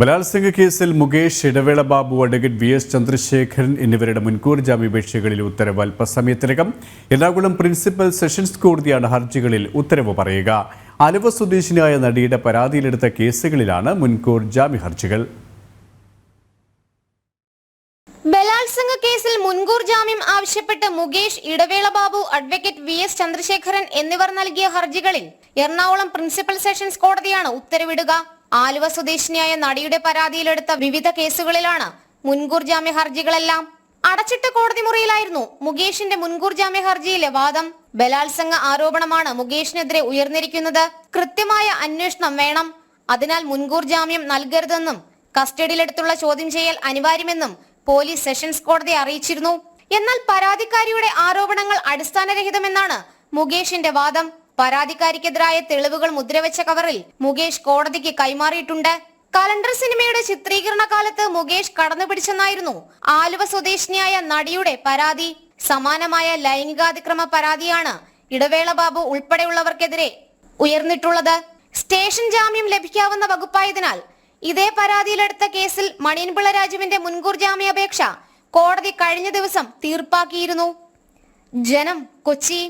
ബലാത്സംഗ കേസിൽ Mukesh, Idavela Babu, advocate VS. Chandrasekharan എന്നിവരുടെ മുൻകൂർ ജാമ്യാപേക്ഷകളിൽ ഉത്തരവ് അല്പസമയത്തിനകം. എറണാകുളം പ്രിൻസിപ്പൽ സെഷൻസ് കോടതിയാണ് ഹർജികളിൽ ഉത്തരവ് പറയുക. ആലുവ സ്വദേശിനിയായ നടിയുടെ പരാതിയിലെടുത്ത കേസുകളിലാണ് മുൻകൂർ ജാമ്യ ഹർജികൾ. ബലാത്സംഗ കേസിൽ മുൻകൂർ ജാമ്യം ആവശ്യപ്പെട്ട് മുകേഷ്, ഇടവേള ബാബു, അഡ്വക്കേറ്റ് വി.എസ്. ചന്ദ്രശേഖരൻ എന്നിവർ നൽകിയ ഹർജികളിൽ എറണാകുളം പ്രിൻസിപ്പൽ സെഷൻസ് കോടതിയാണ് ഉത്തരവിടുക. ആലുവ സ്വദേശിനിയായ നടിയുടെ പരാതിയിലെടുത്ത വിവിധ കേസുകളിലാണ് മുൻകൂർ ജാമ്യ ഹർജികളെല്ലാം. അടച്ചിട്ട കോടതി മുറിയിലായിരുന്നു മുകേഷിന്റെ മുൻകൂർ ജാമ്യ ഹർജിയിലെ വാദം. ബലാത്സംഗ ആരോപണമാണ് മുകേഷിനെതിരെ ഉയർന്നിരിക്കുന്നത്. കൃത്യമായ അന്വേഷണം വേണം, അതിനാൽ മുൻകൂർ ജാമ്യം നൽകരുതെന്നും കസ്റ്റഡിയിലെടുത്തുള്ള ചോദ്യം ചെയ്യൽ അനിവാര്യമെന്നും പോലീസ് സെഷൻസ് കോടതിയെ അറിയിച്ചിരുന്നു. എന്നാൽ പരാതിക്കാരിയുടെ ആരോപണങ്ങൾ അടിസ്ഥാനരഹിതമെന്നാണ് മുകേഷിന്റെ വാദം. പരാതിക്കാരിക്കെതിരായ തെളിവുകൾ മുദ്രവെച്ച കവറിൽ മുകേഷ് കോടതിക്ക് കൈമാറിയിട്ടുണ്ട്. കലണ്ടർ സിനിമയുടെ ചിത്രീകരണ കാലത്ത് മുകേഷ് കടന്നുപിടിച്ചെന്നായിരുന്നു ആലുവ സ്വദേശിനിയായ നടിയുടെ പരാതി. സമാനമായ ലൈംഗികാതിക്രമ പരാതിയാണ് ഇടവേള ബാബു ഉൾപ്പെടെയുള്ളവർക്കെതിരെ ഉയർന്നിട്ടുള്ളത്. സ്റ്റേഷൻ ജാമ്യം ലഭിക്കാവുന്ന വകുപ്പായതിനാൽ ഇതേ പരാതിയിലെടുത്ത കേസിൽ മണിയൻപിള്ള രാജുവിന്റെ മുൻകൂർ ജാമ്യാപേക്ഷ കോടതി കഴിഞ്ഞ ദിവസം തീർപ്പാക്കിയിരുന്നു. ജനം, കൊച്ചി.